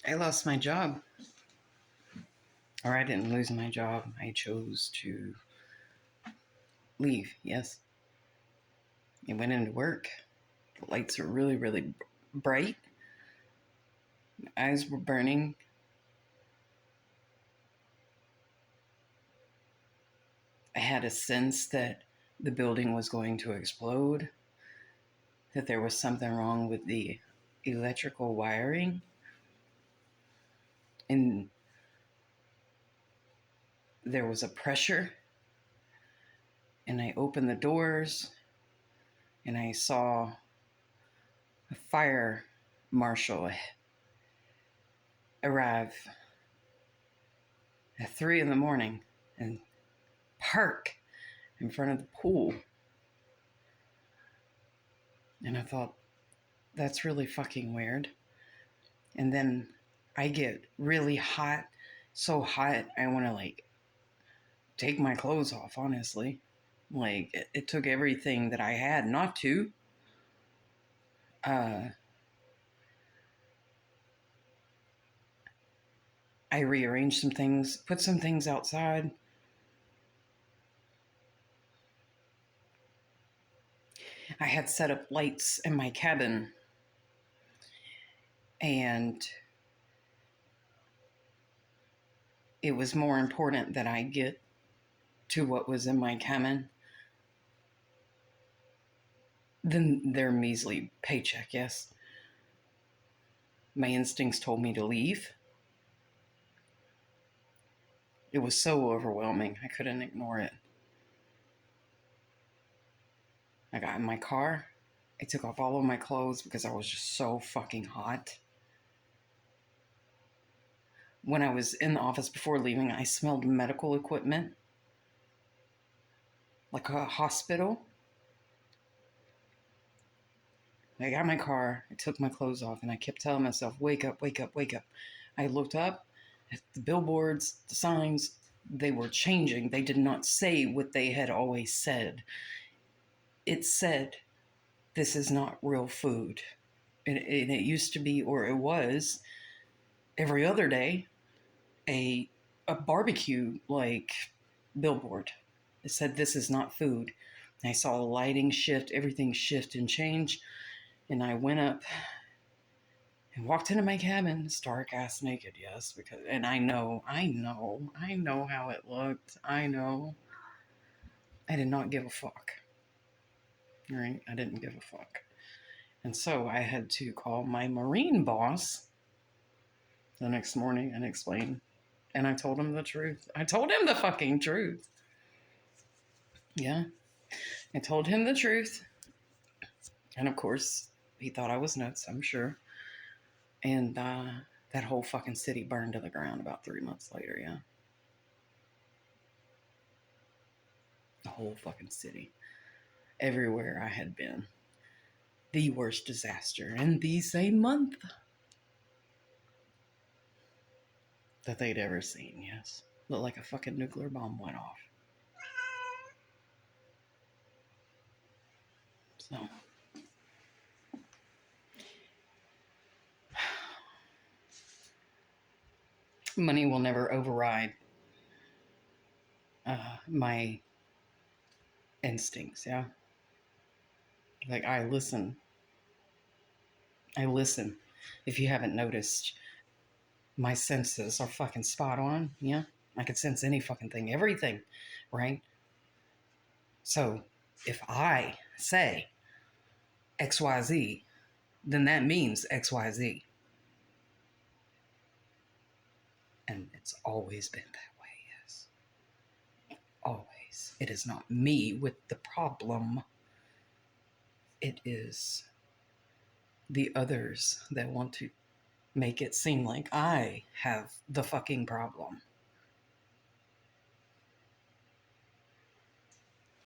I lost my job. Or I didn't lose my job. I chose to leave, yes. I went into work. The lights were really, really bright. My eyes were burning. I had a sense that the building was going to explode, that there was something wrong with the electrical wiring. And there was a pressure. And I opened the doors and I saw a fire marshal arrive at 3 in the morning and park in front of the pool. And I thought, that's really fucking weird. And then I get really hot, so hot, I want to take my clothes off, honestly. It took everything that I had not to. I rearranged some things, put some things outside. I had set up lights in my cabin, and it was more important that I get to what was in my cabin than their measly paycheck, yes. My instincts told me to leave. It was so overwhelming, I couldn't ignore it. I got in my car. I took off all of my clothes because I was just so fucking hot. When I was in the office before leaving, I smelled medical equipment, like a hospital. I got in my car, I took my clothes off, and I kept telling myself, wake up, wake up, wake up. I looked up at the billboards, the signs, they were changing. They did not say what they had always said. It said, this is not real food. And it used to be, or it was, every other day, a barbecue billboard. It said, this is not food. And I saw the lighting shift, everything shift and change. And I went up and walked into my cabin, stark ass naked, yes, and I know how it looked. I know. I did not give a fuck. Right? I didn't give a fuck. And so I had to call my Marine boss the next morning and explain. And I told him the truth. I told him the fucking truth. Yeah. I told him the truth. And of course, he thought I was nuts, I'm sure. And that whole fucking city burned to the ground about 3 months later, yeah. The whole fucking city. Everywhere I had been. The worst disaster in the same month that they'd ever seen, yes. Looked like a fucking nuclear bomb went off. So, money will never override my instincts, yeah? I listen. I listen. If you haven't noticed, my senses are fucking spot on, yeah? I can sense any fucking thing, everything, right? So, if I say XYZ, then that means XYZ. And it's always been that way, yes. Always. It is not me with the problem. It is the others that want to make it seem like I have the fucking problem.